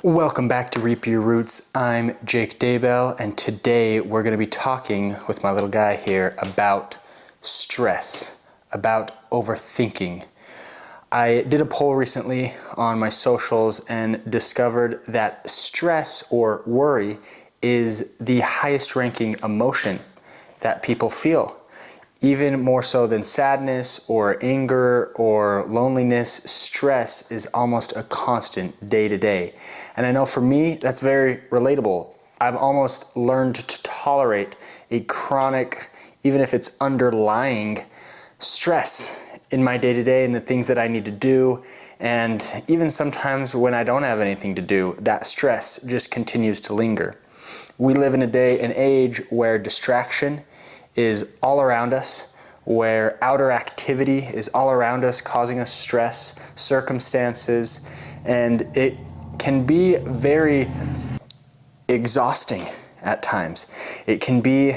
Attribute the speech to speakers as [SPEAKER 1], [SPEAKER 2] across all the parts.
[SPEAKER 1] Welcome back to Reap Your Roots. I'm Jake Daybell, and today we're going to be talking with my little guy here about stress, about overthinking. I did a poll recently on my socials and discovered that stress or worry is the highest ranking emotion that people feel. Even more so than sadness or anger or loneliness, stress is almost a constant day to day. And I know for me, that's very relatable. I've almost learned to tolerate a chronic, even if it's underlying, stress in my day to day and the things that I need to do. And even sometimes when I don't have anything to do, that stress just continues to linger. We live in a day and age where distraction is all around us, where outer activity is all around us, causing us stress, circumstances, and it can be very exhausting at times. It can be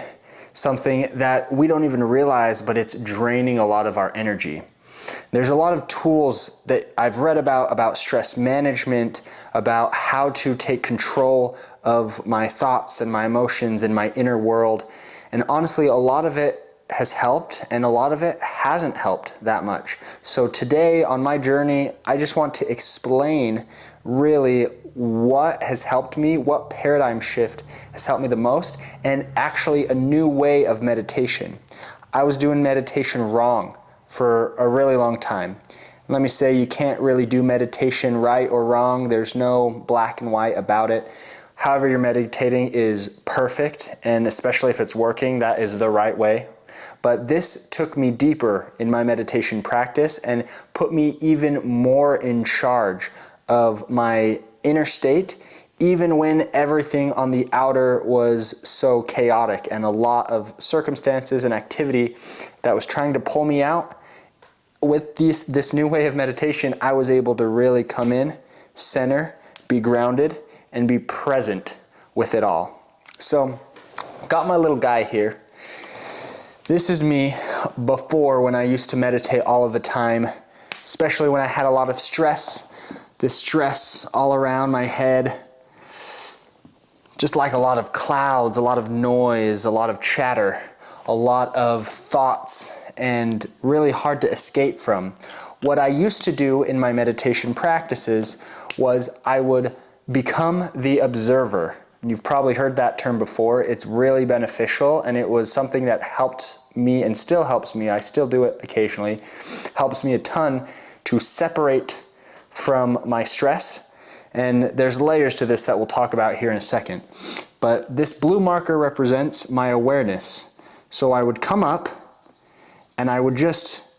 [SPEAKER 1] something that we don't even realize, but it's draining a lot of our energy. There's a lot of tools that I've read about stress management, about how to take control of my thoughts and my emotions and my inner world. And honestly, a lot of it has helped and a lot of it hasn't helped that much. So today on my journey, I just want to explain really what has helped me, what paradigm shift has helped me the most, and actually a new way of meditation. I was doing meditation wrong for a really long time. Let me say, you can't really do meditation right or wrong. There's no black and white about it. However you're meditating is perfect, and especially if it's working, that is the right way. But this took me deeper in my meditation practice and put me even more in charge of my inner state, even when everything on the outer was so chaotic and a lot of circumstances and activity that was trying to pull me out. With this new way of meditation, I was able to really come in, center, be grounded, and be present with it all. So, got my little guy here. This is me before, when I used to meditate all of the time, especially when I had a lot of stress, this stress all around my head, just like a lot of clouds, a lot of noise, a lot of chatter, a lot of thoughts, and really hard to escape from. What I used to do in my meditation practices was I would become the observer. You've probably heard that term before. It's really beneficial, and it was something that helped me and still helps me. I still do it occasionally. Helps me a ton to separate from my stress. And there's layers to this that we'll talk about here in a second. But this blue marker represents my awareness. So I would come up and I would just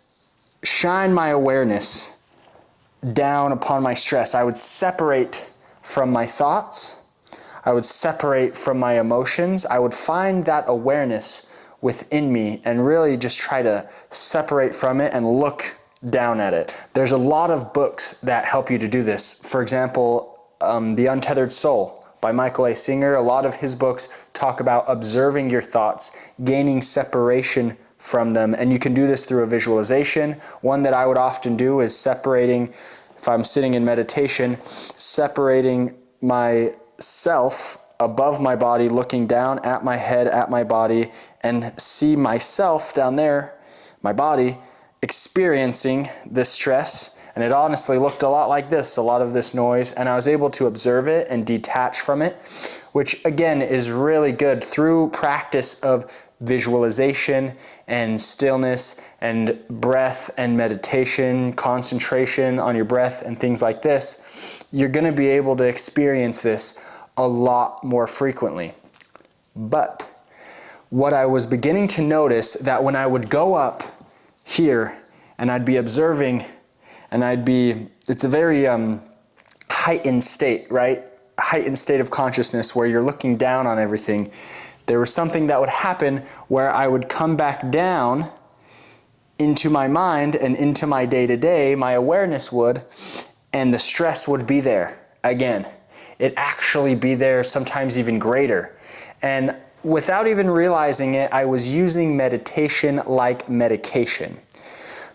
[SPEAKER 1] shine my awareness down upon my stress. I would separate from my thoughts. I would separate from my emotions. I would find that awareness within me and really just try to separate from it and look down at it. There's a lot of books that help you to do this. For example, The Untethered Soul by Michael A. Singer. A lot of his books talk about observing your thoughts, gaining separation from them, and you can do this through a visualization. One that I would often do is separating, if I'm sitting in meditation, separating myself above my body, looking down at my head, at my body, and see myself down there, my body, experiencing this stress. And it honestly looked a lot like this, a lot of this noise, and I was able to observe it and detach from it, which again is really good through practice of visualization and stillness and breath and meditation, concentration on your breath and things like this. You're going to be able to experience this a lot more frequently. But what I was beginning to notice, that when I would go up here and I'd be observing, and it's a very heightened state, right? Heightened state of consciousness where you're looking down on everything. There was something that would happen where I would come back down into my mind and into my day-to-day, my awareness would, and the stress would be there again. It'd actually be there, sometimes even greater. And without even realizing it, I was using meditation like medication.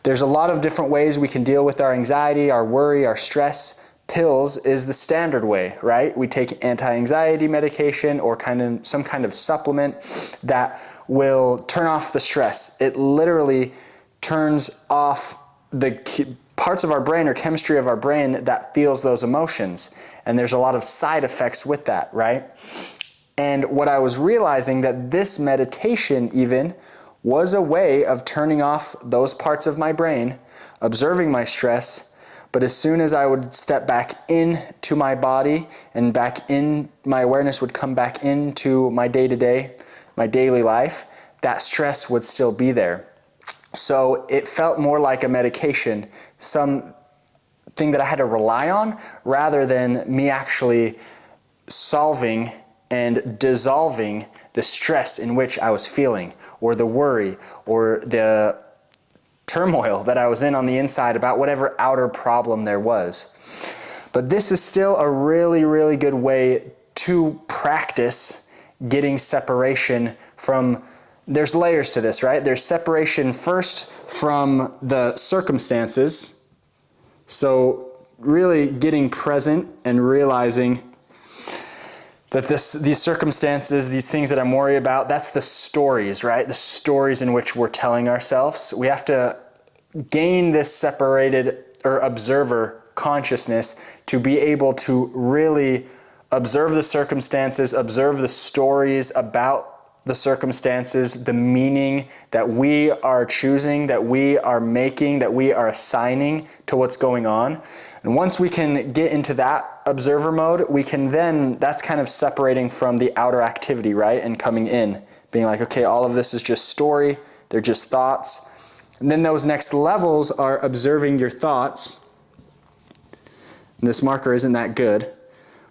[SPEAKER 1] There's a lot of different ways we can deal with our anxiety, our worry, our stress, pills is the standard way, right? We take anti-anxiety medication or some kind of supplement that will turn off the stress. It literally turns off the parts of our brain or chemistry of our brain that feels those emotions. And there's a lot of side effects with that, right? And what I was realizing that this meditation even was a way of turning off those parts of my brain, observing my stress. But as soon as I would step back into my body and back in, my awareness would come back into my day-to-day, my daily life, that stress would still be there. So it felt more like a medication, something that I had to rely on rather than me actually solving and dissolving the stress in which I was feeling, or the worry, or the turmoil that I was in on the inside about whatever outer problem there was. But this is still a really, really good way to practice getting separation from, there's layers to this, right? There's separation first from the circumstances. So really getting present and realizing that these circumstances, these things that I'm worried about, that's the stories, right? The stories in which we're telling ourselves. We have to gain this separated or observer consciousness to be able to really observe the circumstances, observe the stories about the circumstances, the meaning that we are choosing, that we are making, that we are assigning to what's going on. And once we can get into that observer mode, we can then, that's kind of separating from the outer activity, right? And coming in, being like, okay, all of this is just story, they're just thoughts. And then those next levels are observing your thoughts. And this marker isn't that good,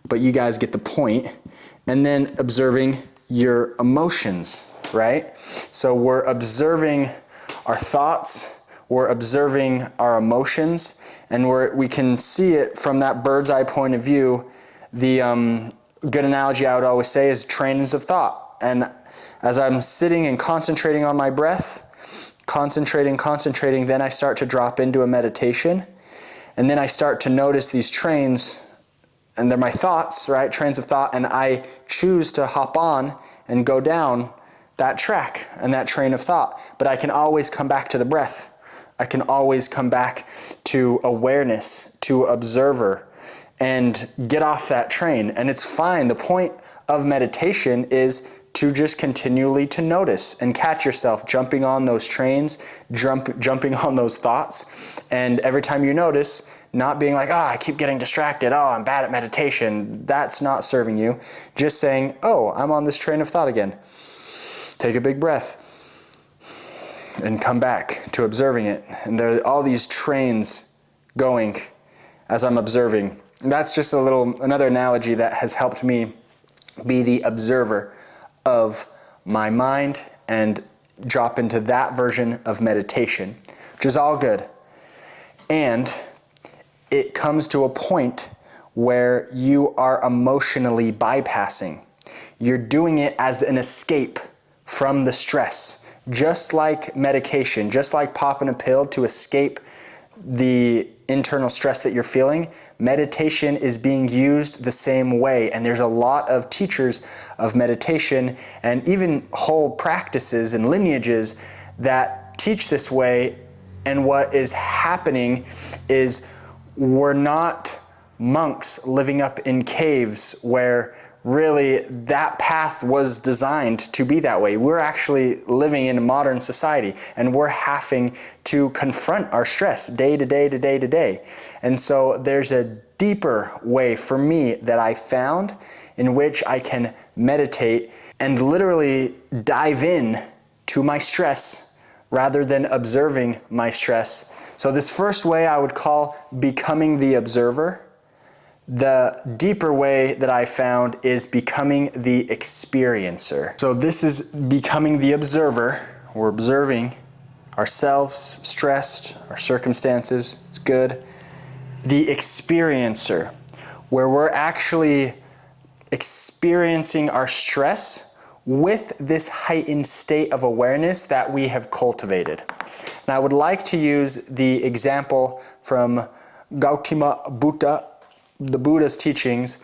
[SPEAKER 1] but you guys get the point. And then observing your emotions, right? So we're observing our thoughts, we're observing our emotions, and we can see it from that bird's eye point of view. The good analogy I would always say is trains of thought. And as I'm sitting and concentrating on my breath, concentrating, then I start to drop into a meditation. And then I start to notice these trains, and they're my thoughts, right? Trains of thought, and I choose to hop on and go down that track and that train of thought. But I can always come back to the breath. I can always come back to awareness, to observer, and get off that train. And it's fine. The point of meditation is to just continually to notice and catch yourself jumping on those trains, jumping on those thoughts. And every time you notice, not being like, I keep getting distracted. I'm bad at meditation. That's not serving you. Just saying, I'm on this train of thought again. Take a big breath and come back to observing it. And there are all these trains going as I'm observing. And that's just another analogy that has helped me be the observer of my mind and drop into that version of meditation, which is all good. And it comes to a point where you are emotionally bypassing. You're doing it as an escape from the stress, just like medication, just like popping a pill to escape the internal stress that you're feeling. Meditation is being used the same way, and there's a lot of teachers of meditation and even whole practices and lineages that teach this way. And what is happening is we're not monks living up in caves where really that path was designed to be that way. We're actually living in a modern society, and we're having to confront our stress day to day to day to day. And so there's a deeper way for me that I found in which I can meditate and literally dive in to my stress rather than observing my stress. So this first way I would call becoming the observer. The deeper way that I found is becoming the experiencer. So this is becoming the observer. We're observing ourselves, stressed, our circumstances, it's good. The experiencer, where we're actually experiencing our stress with this heightened state of awareness that we have cultivated. And I would like to use the example from Gautama Buddha the Buddha's teachings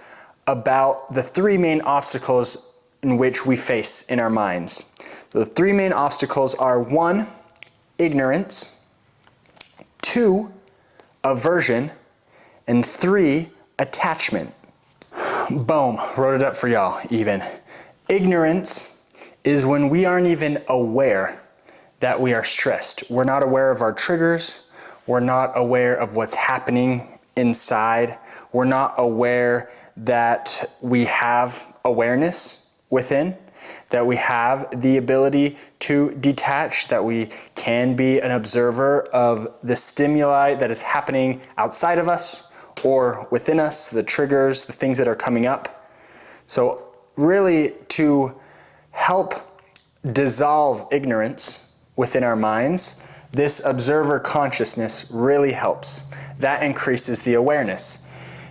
[SPEAKER 1] about the three main obstacles in which we face in our minds. So the three main obstacles are 1, ignorance, 2, aversion, and 3, attachment. Boom, wrote it up for y'all even. Ignorance is when we aren't even aware that we are stressed. We're not aware of our triggers. We're not aware of what's happening inside. We're not aware that we have awareness within, that we have the ability to detach, that we can be an observer of the stimuli that is happening outside of us or within us, the triggers, the things that are coming up. So really, to help dissolve ignorance within our minds, this observer consciousness really helps. That increases the awareness.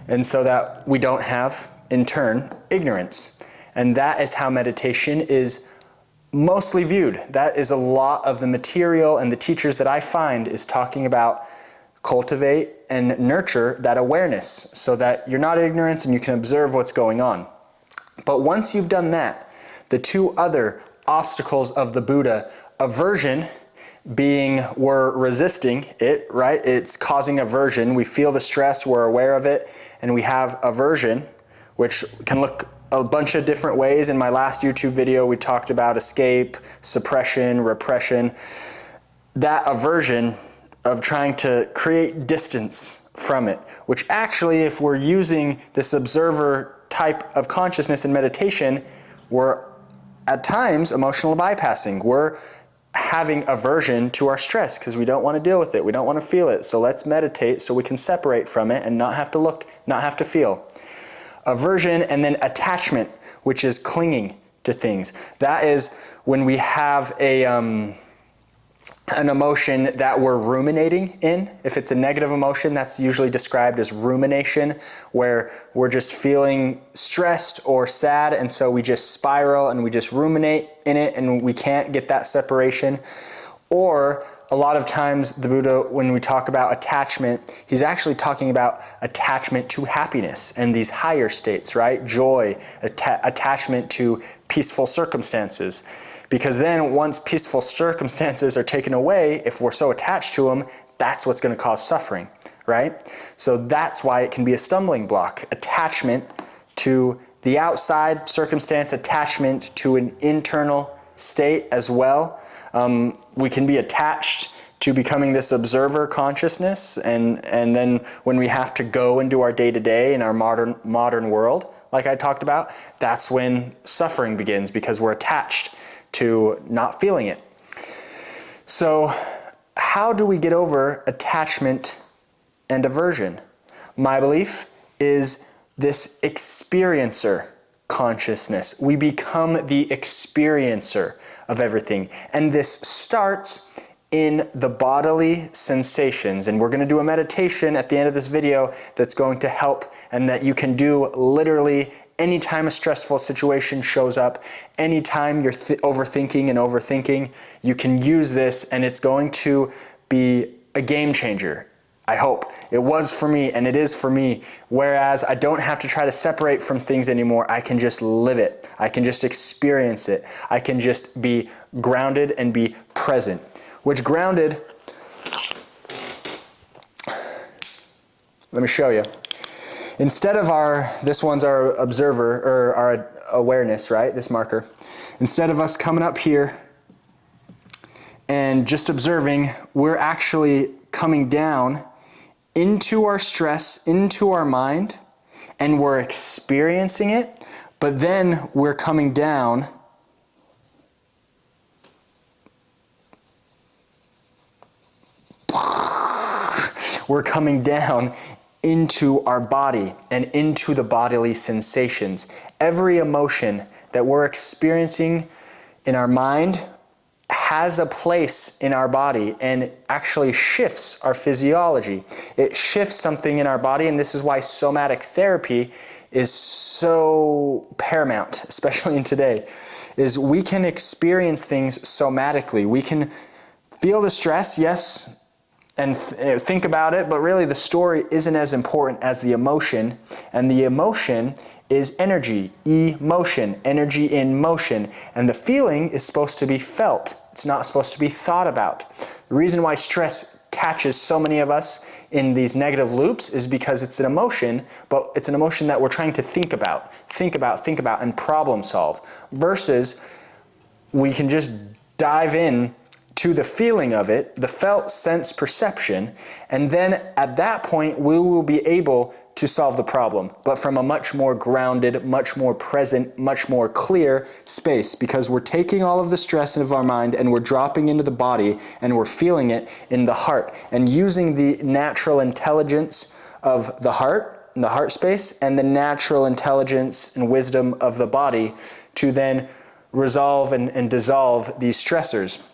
[SPEAKER 1] And so that we don't have, in turn, ignorance. And that is how meditation is mostly viewed. That is a lot of the material and the teachers that I find is talking about cultivate and nurture that awareness so that you're not ignorant and you can observe what's going on. But once you've done that, the two other obstacles of the Buddha, aversion being we're resisting it, right? It's causing aversion. We feel the stress, we're aware of it, and we have aversion, which can look a bunch of different ways. In my last YouTube video, we talked about escape, suppression, repression. That aversion of trying to create distance from it, which actually, if we're using this observer type of consciousness in meditation, we're at times emotional bypassing. We're having aversion to our stress because we don't want to deal with it. We don't want to feel it. So let's meditate so we can separate from it and not have to look, not have to feel. Aversion, and then attachment, which is clinging to things. That is when we have an emotion that we're ruminating in. If it's a negative emotion, that's usually described as rumination, where we're just feeling stressed or sad, and so we just spiral and we just ruminate in it and we can't get that separation. Or a lot of times the Buddha, when we talk about attachment, he's actually talking about attachment to happiness and these higher states, right? Joy, attachment to peaceful circumstances. Because then once peaceful circumstances are taken away, if we're so attached to them, that's what's going to cause suffering, right? So that's why it can be a stumbling block. Attachment to the outside circumstance, attachment to an internal state as well. We can be attached to becoming this observer consciousness, and then when we have to go and do our day-to-day in our modern world, like I talked about, that's when suffering begins because we're attached to not feeling it. So how do we get over attachment and aversion? My belief is this experiencer consciousness. We become the experiencer of everything. And this starts in the bodily sensations. And we're going to do a meditation at the end of this video that's going to help, and that you can do literally anytime a stressful situation shows up, anytime you're overthinking, you can use this, and it's going to be a game changer. I hope. It was for me, and it is for me, whereas I don't have to try to separate from things anymore. I can just live it. I can just experience it. I can just be grounded and be present. Which grounded, let me show you. Instead of this one's our observer, or our awareness, right? This marker. Instead of us coming up here and just observing, we're actually coming down into our stress, into our mind, and we're experiencing it, but then we're coming down into our body and into the bodily sensations. Every emotion that we're experiencing in our mind has a place in our body and actually shifts our physiology. It shifts something in our body, and this is why somatic therapy is so paramount, especially in today, is we can experience things somatically. We can feel the stress, yes, and think about it, but really the story isn't as important as the emotion, and the emotion is energy, emotion, energy in motion, and the feeling is supposed to be felt. It's not supposed to be thought about. The reason why stress catches so many of us in these negative loops is because it's an emotion, but it's an emotion that we're trying to think about, and problem solve, versus we can just dive in to the feeling of it, the felt sense perception, and then at that point we will be able to solve the problem, but from a much more grounded, much more present, much more clear space, because we're taking all of the stress of our mind and we're dropping into the body and we're feeling it in the heart and using the natural intelligence of the heart, the heart space, and the natural intelligence and wisdom of the body to then resolve and dissolve these stressors.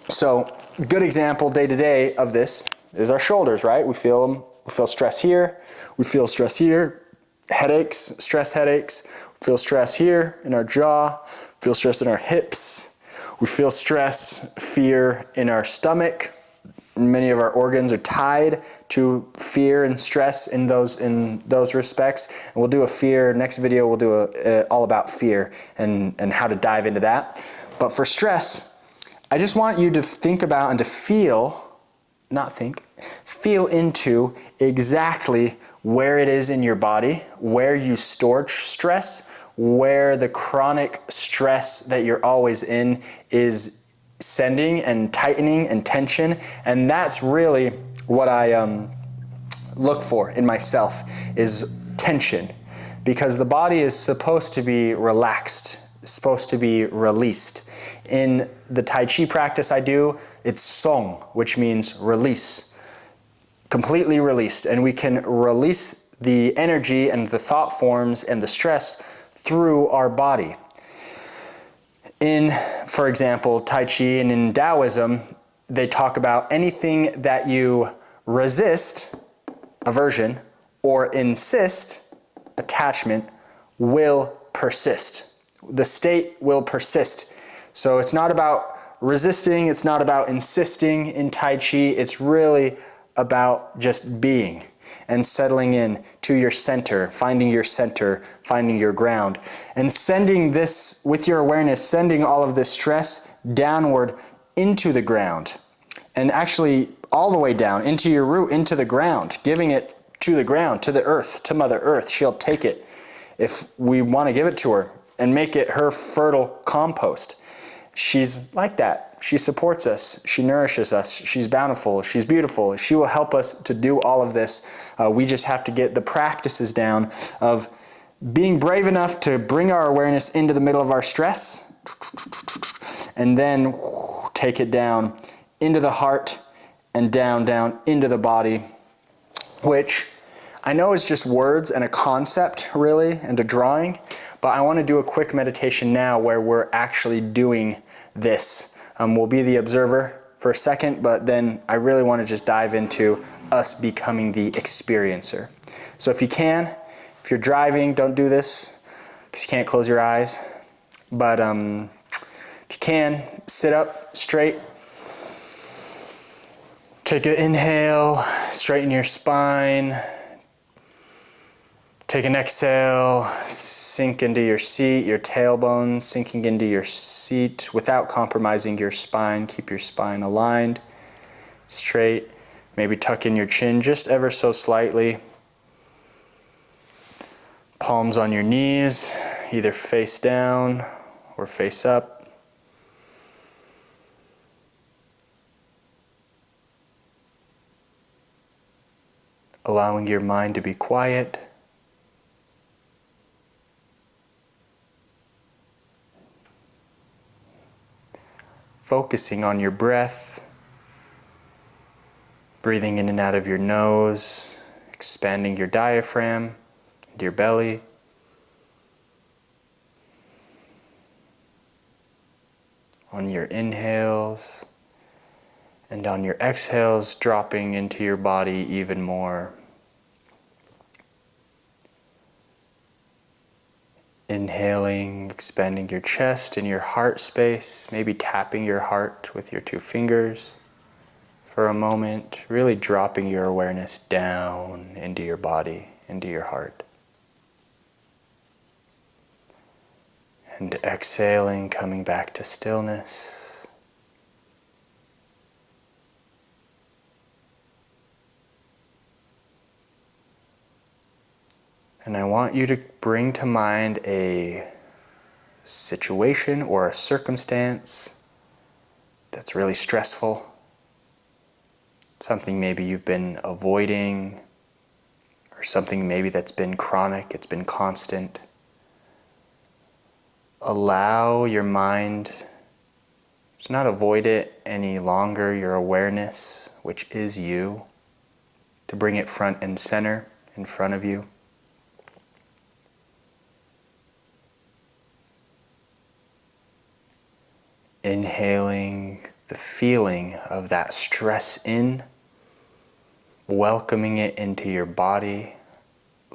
[SPEAKER 1] So, good example day to day of this is our shoulders, right? We feel them. We feel stress here. We feel stress here. Headaches, stress headaches. We feel stress here in our jaw. We feel stress in our hips. We feel stress, fear in our stomach. Many of our organs are tied to fear and stress in those respects. And we'll do a fear, next video we'll do all about fear and how to dive into that. But for stress, I just want you to think about and to feel, feel into exactly where it is in your body, where you store stress, where the chronic stress that you're always in is sending and tightening and tension. And that's really what I look for in myself, is tension, because the body is supposed to be relaxed, supposed to be released. In the Tai Chi practice I do, it's Song, which means release, completely released. And we can release the energy and the thought forms and the stress through our body. In, for example, Tai Chi and in Taoism, they talk about anything that you resist, aversion, or insist, attachment, will persist. The state will persist. So it's not about resisting, it's not about insisting in Tai Chi, it's really about just being and settling in to your center, finding your ground, and sending this, with your awareness, sending all of this stress downward into the ground, and actually all the way down into your root, into the ground, giving it to the ground, to the earth, to Mother Earth. She'll take it if we want to give it to her and make it her fertile compost. She's like that. She supports us. She nourishes us. She's bountiful. She's beautiful. She will help us to do all of this. We just have to get the practices down of being brave enough to bring our awareness into the middle of our stress and then take it down into the heart and down into the body, which I know is just words and a concept really and a drawing, but I want to do a quick meditation now where we're actually doing this. We'll be the observer for a second, but then I really want to just dive into us becoming the experiencer. So if you're driving, don't do this because you can't close your eyes. But if you can, sit up straight. Take an inhale, straighten your spine. Take an exhale, sink into your seat, your tailbone sinking into your seat without compromising your spine. Keep your spine aligned, straight. Maybe tuck in your chin just ever so slightly. Palms on your knees, either face down or face up. Allowing your mind to be quiet. Focusing on your breath, breathing in and out of your nose, expanding your diaphragm and your belly. On your inhales and on your exhales, dropping into your body even more. Inhaling, expanding your chest and your heart space, maybe tapping your heart with your two fingers for a moment, really dropping your awareness down into your body, into your heart. And exhaling, coming back to stillness. And I want you to bring to mind a situation or a circumstance that's really stressful. Something maybe you've been avoiding, or something maybe that's been chronic, it's been constant. Allow your mind to not avoid it any longer, your awareness, which is you, to bring it front and center in front of you. Inhaling the feeling of that stress in, welcoming it into your body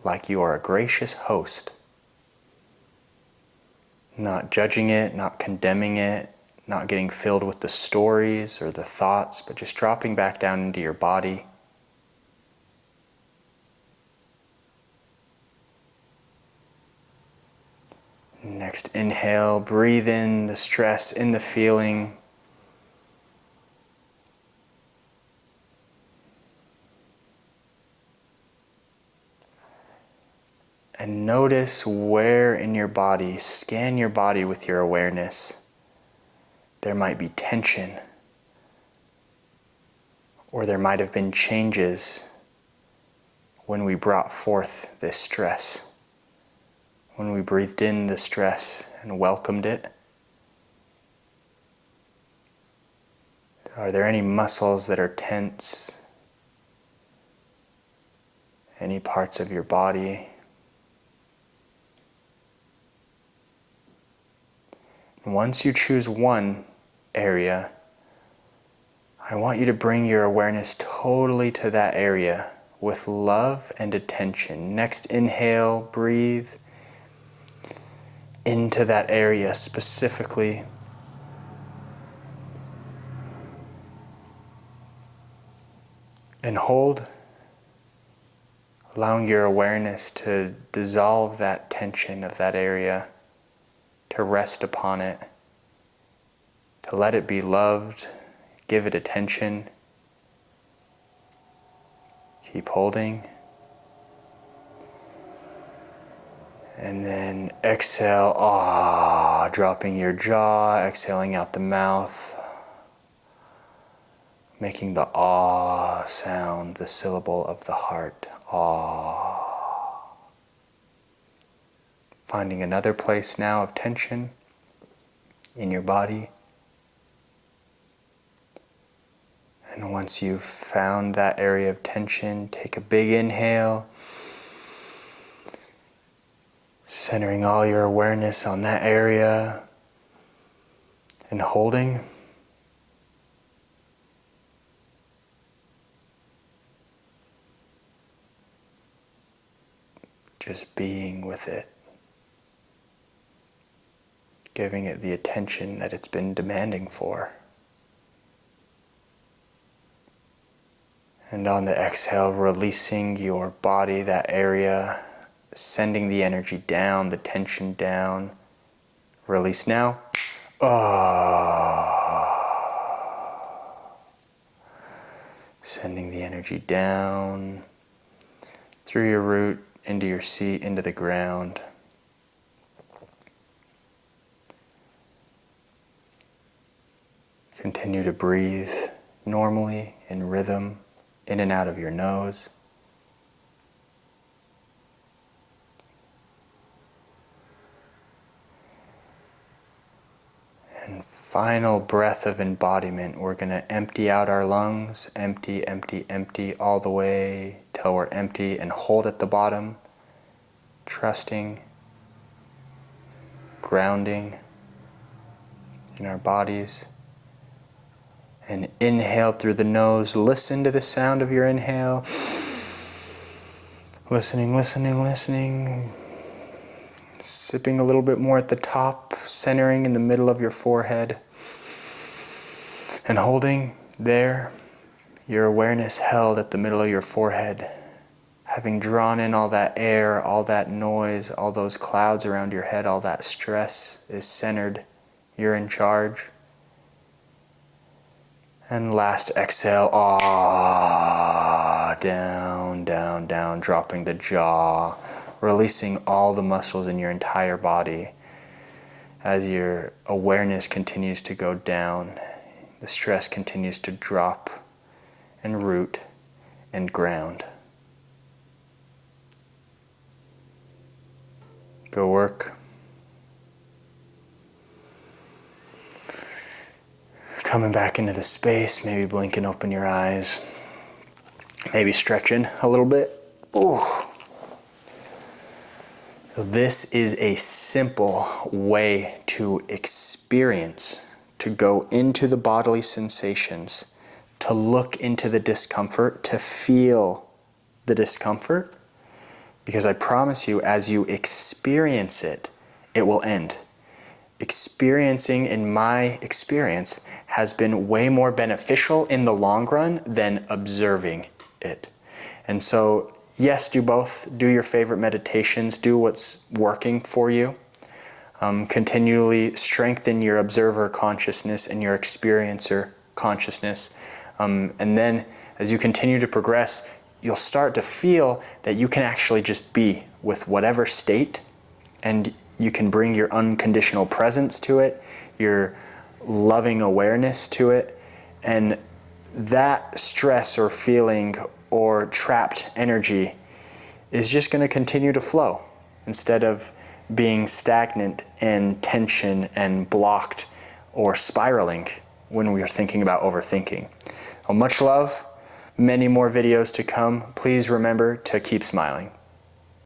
[SPEAKER 1] like you are a gracious host. Not judging it, not condemning it, not getting filled with the stories or the thoughts, but just dropping back down into your body. Next inhale, breathe in the stress, in the feeling. And notice where in your body, scan your body with your awareness. There might be tension, or there might have been changes when we brought forth this stress. When we breathed in the stress and welcomed it. Are there any muscles that are tense? Any parts of your body? Once you choose one area, I want you to bring your awareness totally to that area with love and attention. Next inhale, breathe into that area specifically. And hold, allowing your awareness to dissolve that tension of that area, to rest upon it, to let it be loved, give it attention. Keep holding. And then exhale, dropping your jaw, exhaling out the mouth, making the ah sound the syllable of the heart, ah. Finding another place now of tension in your body. And once you've found that area of tension, take a big inhale, centering all your awareness on that area and holding. Just being with it. Giving it the attention that it's been demanding for. And on the exhale, releasing your body, that area, sending the energy down, the tension down. Release now. Sending the energy down through your root, into your seat, into the ground. Continue to breathe normally, in rhythm, in and out of your nose. And final breath of embodiment, we're going to empty out our lungs, empty, empty, empty, all the way till we're empty, and hold at the bottom, trusting, grounding in our bodies. And inhale through the nose, listen to the sound of your inhale. Listening, listening, listening. Sipping a little bit more at the top, centering in the middle of your forehead. And holding there. Your awareness held at the middle of your forehead. Having drawn in all that air, all that noise, all those clouds around your head, all that stress is centered. You're in charge. And last exhale, ah, down, down, down, dropping the jaw, releasing all the muscles in your entire body. As your awareness continues to go down, the stress continues to drop and root and ground. Go work. Coming back into the space, maybe blinking open your eyes, maybe stretching a little bit. Ooh. So this is a simple way to experience, to go into the bodily sensations, to look into the discomfort, to feel the discomfort, because I promise you, as you experience it, it will end. Experiencing, in my experience, has been way more beneficial in the long run than observing it. And so, yes, do both. Do your favorite meditations. Do what's working for you. Continually strengthen your observer consciousness and your experiencer consciousness. And then, as you continue to progress, you'll start to feel that you can actually just be with whatever state, and you can bring your unconditional presence to it, your loving awareness to it, and that stress or feeling or trapped energy is just going to continue to flow instead of being stagnant and tension and blocked or spiraling when we are thinking about overthinking. Well, much love, many more videos to come. Please remember to keep smiling.